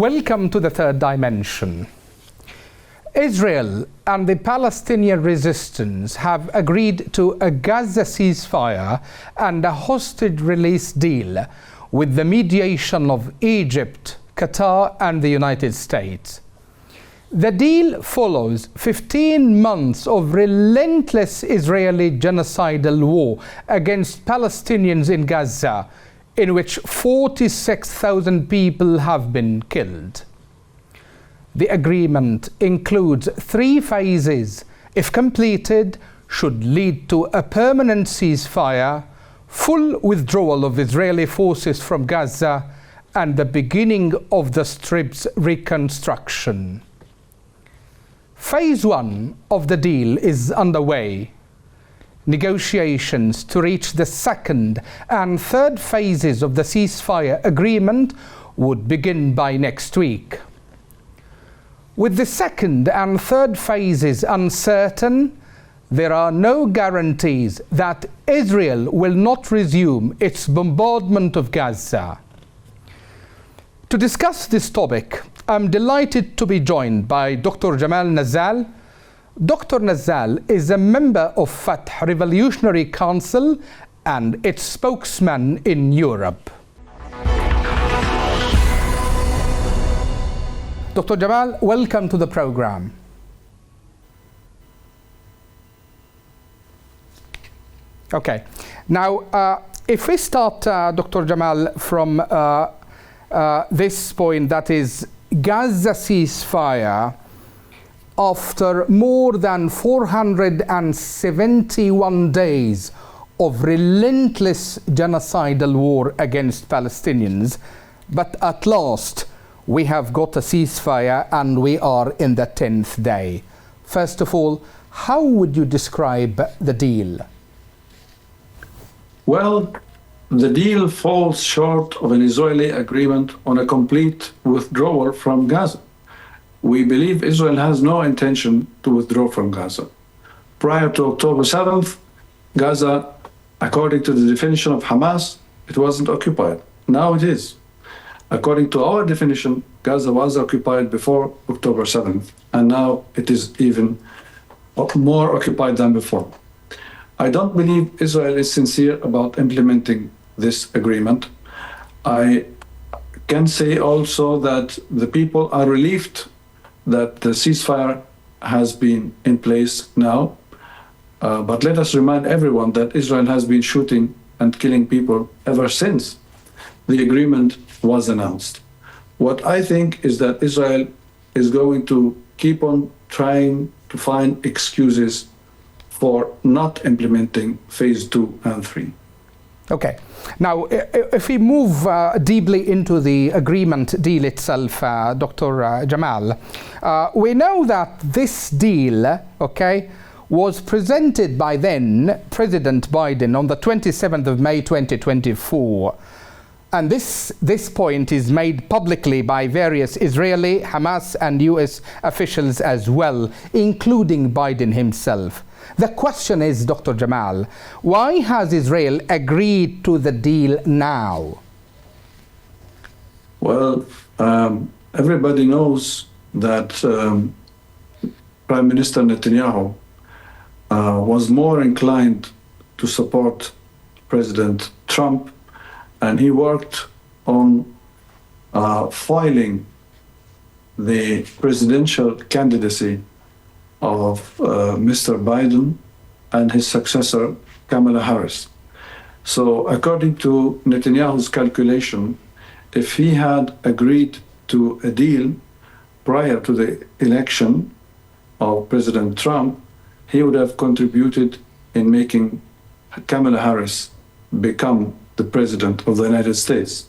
Welcome to the third dimension. Israel and the Palestinian resistance have agreed to a Gaza ceasefire and a hostage release deal with the mediation of Egypt, Qatar and the United States. The deal follows 15 months of relentless Israeli genocidal war against Palestinians in Gaza, in which 46,000 people have been killed. The agreement includes 3 phases. If completed, should lead to a permanent ceasefire, full withdrawal of Israeli forces from Gaza, and the beginning of the Strip's reconstruction. Phase 1 of the deal is underway. Negotiations to reach the second and third phases of the ceasefire agreement would begin by next week. With the second and third phases uncertain, there are no guarantees that Israel will not resume its bombardment of Gaza. To discuss this topic, I'm delighted to be joined by Dr. Jamal Nazzal. Dr. Nazzal is a member of Fateh Revolutionary Council and its spokesman in Europe. Dr. Jamal, welcome to the program. Okay, now if we start, Dr. Jamal, from this point, that is Gaza ceasefire, after more than 471 days of relentless genocidal war against Palestinians, but at last we have got a ceasefire and we are in the 10th day. First of all, how would you describe the deal? Well, the deal falls short of an Israeli agreement on a complete withdrawal from Gaza. We believe Israel has no intention to withdraw from Gaza. Prior to October 7th, Gaza, according to the definition of Hamas, it wasn't occupied. Now it is. According to our definition, Gaza was occupied before October 7th, and now it is even more occupied than before. I don't believe Israel is sincere about implementing this agreement. I can say also that the people are relieved that the ceasefire has been in place now. But let us remind everyone that Israel has been shooting and killing people ever since the agreement was announced. What I think is that Israel is going to keep on trying to find excuses for not implementing phase 2 and 3. Okay. Now, if we move deeply into the agreement deal itself, Dr. Jamal, we know that this deal, was presented by then President Biden on the 27th of May 2024. And this point is made publicly by various Israeli, Hamas and US officials as well, including Biden himself. The question is, Dr. Jamal, why has Israel agreed to the deal now? Well, everybody knows that Prime Minister Netanyahu was more inclined to support President Trump, and he worked on filing the presidential candidacy of Mr. Biden and his successor, Kamala Harris. So according to Netanyahu's calculation, if he had agreed to a deal prior to the election of President Trump, he would have contributed in making Kamala Harris become the President of the United States.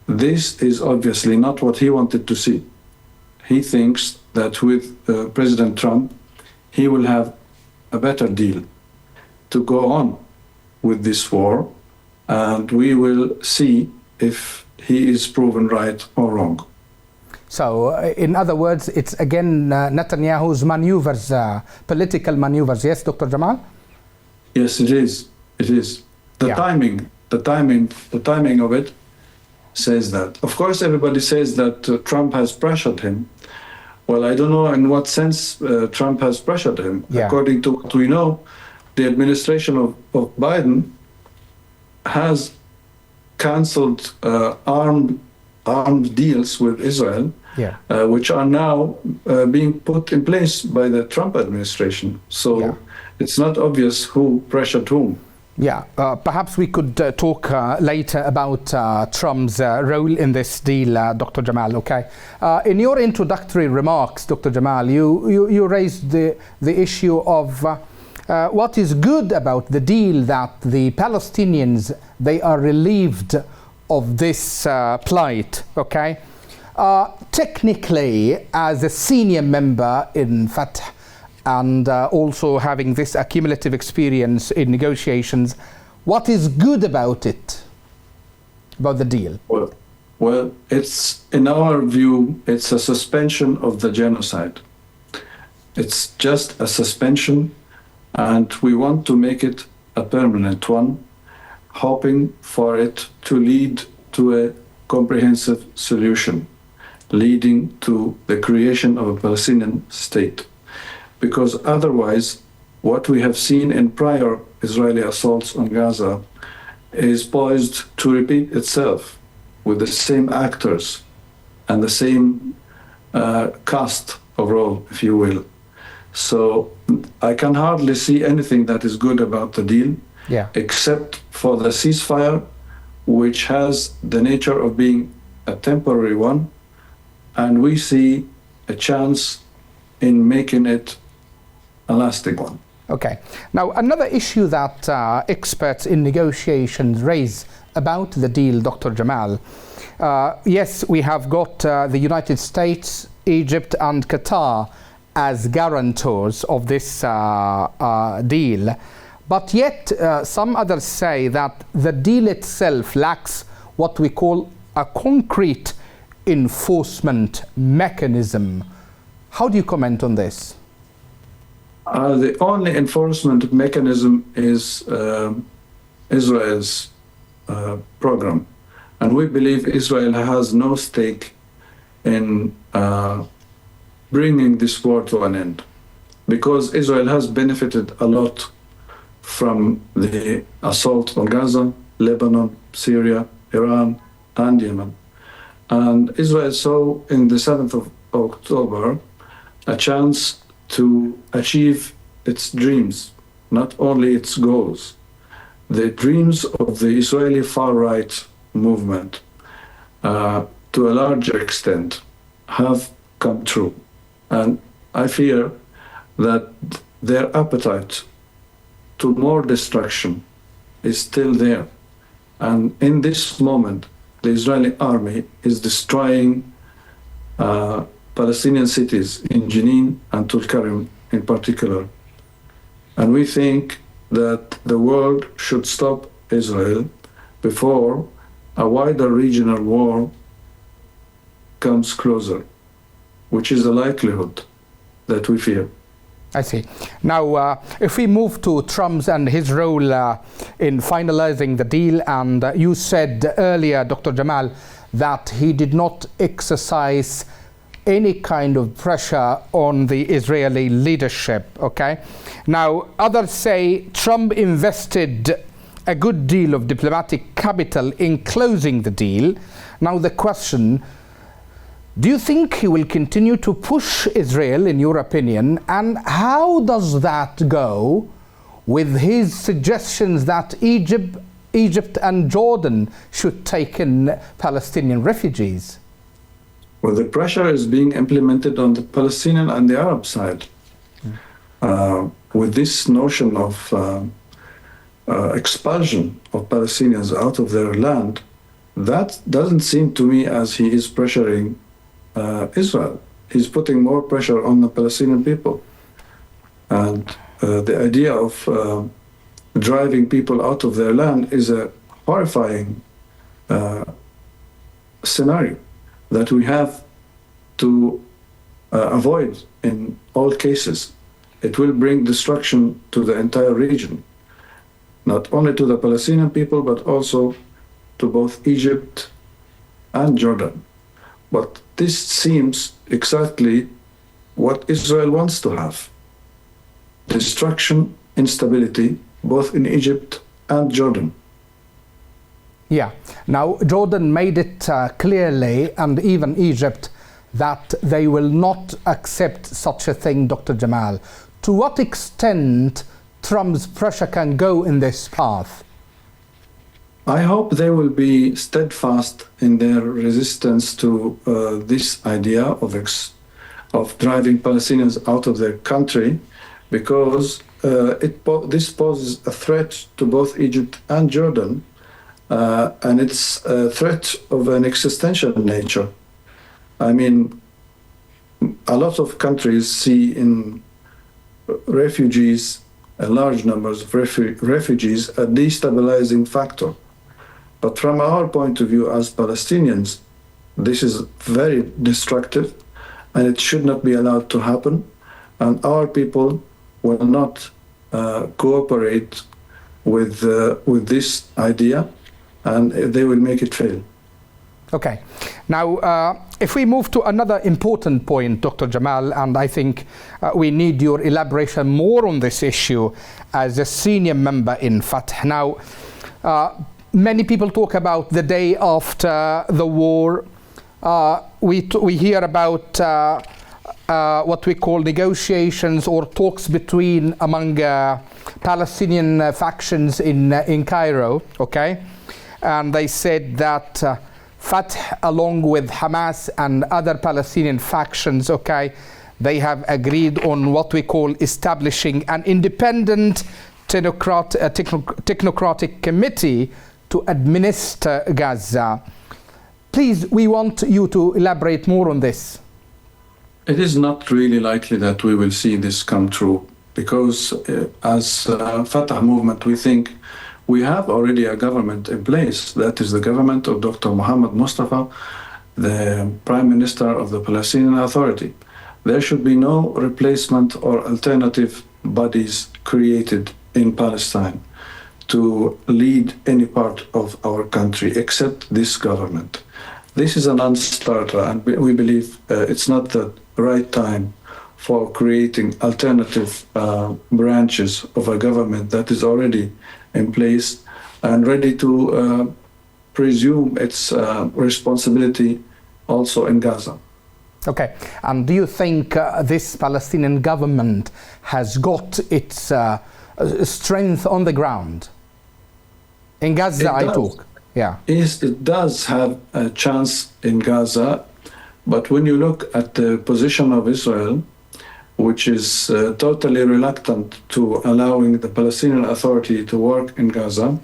This is obviously not what he wanted to see. He thinks that with President Trump, he will have a better deal to go on with this war, and we will see if he is proven right or wrong. So, in other words, it's again Netanyahu's maneuvers, political maneuvers. Yes, Dr. Jamal? Yes, it is. It is. The timing of it says that. Of course, everybody says that Trump has pressured him. Well, I don't know in what sense Trump has pressured him. Yeah. According to what we know, the administration of Biden has canceled armed deals with Israel, Yeah. which are now being put in place by the Trump administration. So Yeah. it's not obvious who pressured whom. Yeah, perhaps we could talk later about Trump's role in this deal, Dr. Jamal, okay? In your introductory remarks, Dr. Jamal, you raised the issue of what is good about the deal, that the Palestinians, they are relieved of this plight, okay? Technically, as a senior member in Fateh, and also having this accumulative experience in negotiations, what is good about it, about the deal? Well, it's, in our view, it's a suspension of the genocide. It's just a suspension, and we want to make it a permanent one, hoping for it to lead to a comprehensive solution, leading to the creation of a Palestinian state. Because otherwise, what we have seen in prior Israeli assaults on Gaza is poised to repeat itself with the same actors and the same cast of role, if you will. So I can hardly see anything that is good about the deal, except for the ceasefire, which has the nature of being a temporary one, and we see a chance in making it a lasting one. Okay. Now, another issue that experts in negotiations raise about the deal, Dr. Jamal, yes, we have got the United States, Egypt, and Qatar as guarantors of this deal. But yet, some others say that the deal itself lacks what we call a concrete enforcement mechanism. How do you comment on this? The only enforcement mechanism is Israel's program. And we believe Israel has no stake in bringing this war to an end, because Israel has benefited a lot from the assault on Gaza, Lebanon, Syria, Iran, and Yemen. And Israel saw in the 7th of October a chance to achieve its dreams, not only its goals. The dreams of the Israeli far-right movement, to a larger extent, have come true. And I fear that their appetite to more destruction is still there. And in this moment, the Israeli army is destroying Palestinian cities in Jenin and Tulkarem in particular. And we think that the world should stop Israel before a wider regional war comes closer, which is a likelihood that we fear. I see. Now, if we move to Trump's and his role in finalizing the deal, and you said earlier, Dr. Jamal, that he did not exercise any kind of pressure on the Israeli leadership, okay? Now, others say Trump invested a good deal of diplomatic capital in closing the deal. Now, the question, do you think he will continue to push Israel, in your opinion, and how does that go with his suggestions that Egypt and Jordan should take in Palestinian refugees? Well, the pressure is being implemented on the Palestinian and the Arab side. With this notion of expulsion of Palestinians out of their land, that doesn't seem to me as he is pressuring Israel. He's putting more pressure on the Palestinian people. And the idea of driving people out of their land is a horrifying scenario that we have to avoid in all cases. It will bring destruction to the entire region, not only to the Palestinian people, but also to both Egypt and Jordan. But this seems exactly what Israel wants to have: destruction, instability, both in Egypt and Jordan. Yeah. Now, Jordan made it clearly, and even Egypt, that they will not accept such a thing, Dr. Jamal. To what extent Trump's pressure can go in this path? I hope they will be steadfast in their resistance to this idea of driving Palestinians out of their country, because this poses a threat to both Egypt and Jordan, and it's a threat of an existential nature. I mean, a lot of countries see in refugees, large numbers of refugees, a destabilizing factor. But from our point of view as Palestinians, this is very destructive, and it should not be allowed to happen. And our people will not cooperate with this idea, and they will make it fail. Okay. Now, if we move to another important point, Dr. Jamal, and I think we need your elaboration more on this issue as a senior member in Fateh. Now, many people talk about the day after the war. We hear about what we call negotiations or talks among Palestinian factions in Cairo, okay? And they said that Fateh, along with Hamas and other Palestinian factions, okay, they have agreed on what we call establishing an independent technocratic committee to administer Gaza. Please, we want you to elaborate more on this. It is not really likely that we will see this come true, because as Fatah movement, we think we have already a government in place. That is the government of Dr. Mohammed Mustafa, the Prime Minister of the Palestinian Authority. There should be no replacement or alternative bodies created in Palestine to lead any part of our country except this government. This is a non-starter, and we believe it's not the right time for creating alternative branches of a government that is already in place and ready to presume its responsibility also in Gaza. Okay, and do you think this Palestinian government has got its strength on the ground? In Gaza, I talk. Yeah. Yes, it does have a chance in Gaza, but when you look at the position of Israel, which is totally reluctant to allowing the Palestinian Authority to work in Gaza,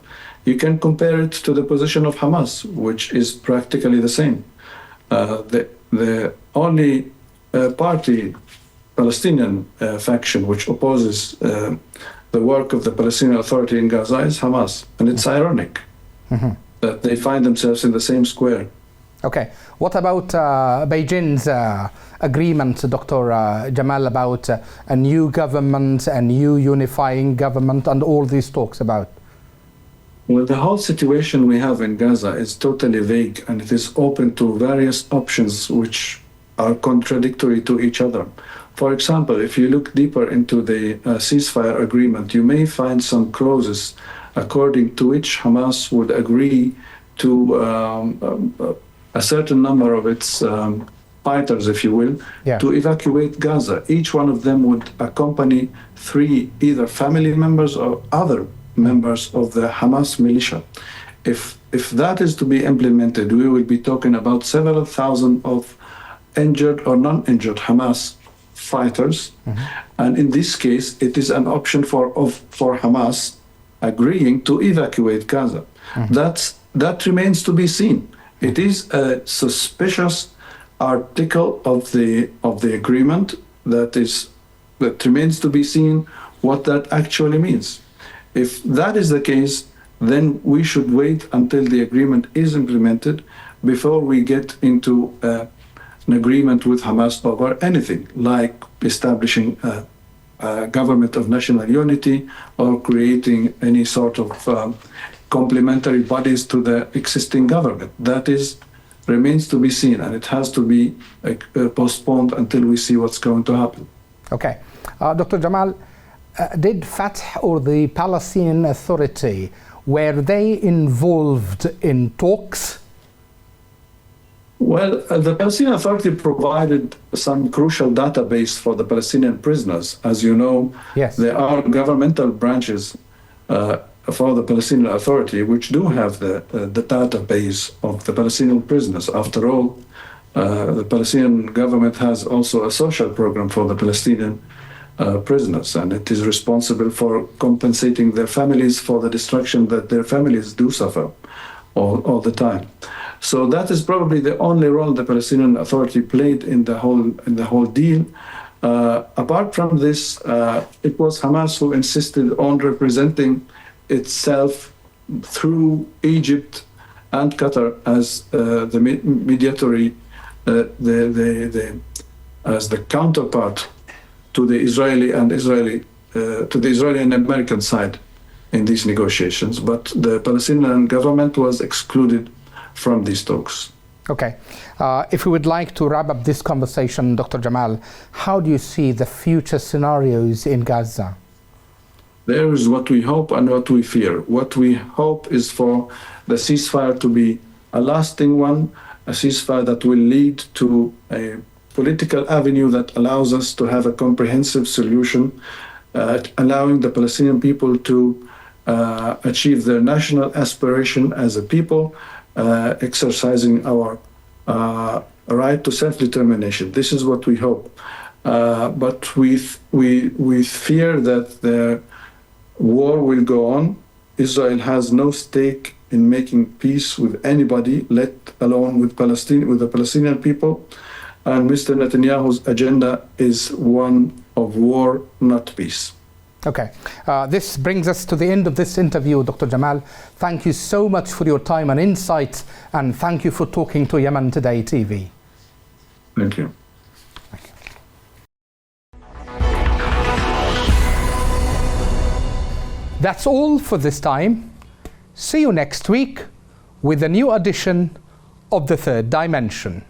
you can compare it to the position of Hamas, which is practically the same. The only Palestinian faction which opposes the work of the Palestinian Authority in Gaza is Hamas, and it's ironic that they find themselves in the same square. Okay, what about Beijing's agreement, Dr. Jamal, about a new government, a new unifying government, and all these talks about? Well, the whole situation we have in Gaza is totally vague, and it is open to various options which are contradictory to each other. For example, if you look deeper into the ceasefire agreement, you may find some clauses according to which Hamas would agree to a certain number of its fighters, if you will, to evacuate Gaza. Each one of them would accompany 3 either family members or other members of the Hamas militia. If that is to be implemented, we will be talking about several thousand of injured or non-injured Hamas fighters. And in this case, it is an option for Hamas agreeing to evacuate Gaza. That remains to be seen. It is a suspicious article of the agreement that remains to be seen what that actually means. If that is the case, then we should wait until the agreement is implemented before we get into an agreement with Hamas over anything, like establishing a government of national unity or creating any sort of complementary bodies to the existing government. That is remains to be seen, and it has to be postponed until we see what's going to happen. Okay. Dr. Jamal, did Fateh or the Palestinian Authority, were they involved in talks? Well, the Palestinian Authority provided some crucial database for the Palestinian prisoners. As you know, yes, there are governmental branches for the Palestinian Authority which do have the database of the Palestinian prisoners. After all, the Palestinian government has also a social program for the Palestinian prisoners, and it is responsible for compensating their families for the destruction that their families do suffer all the time. So that is probably the only role the Palestinian Authority played in the whole deal. Apart from this, it was Hamas who insisted on representing itself through Egypt and Qatar as the mediatory, as the counterpart to the Israeli and American side in these negotiations. But the Palestinian government was excluded from these talks. Okay. If we would like to wrap up this conversation, Dr. Jamal, how do you see the future scenarios in Gaza? There is what we hope and what we fear. What we hope is for the ceasefire to be a lasting one, a ceasefire that will lead to a political avenue that allows us to have a comprehensive solution, allowing the Palestinian people to achieve their national aspiration as a people, exercising our right to self-determination. This is what we hope. But we fear that the war will go on. Israel has no stake in making peace with anybody, let alone with the Palestinian people. And Mr. Netanyahu's agenda is one of war, not peace. Okay. This brings us to the end of this interview, Dr. Jamal. Thank you so much for your time and insight, and thank you for talking to Yemen Today TV. Thank you. Thank you. That's all for this time. See you next week with a new edition of The Third Dimension.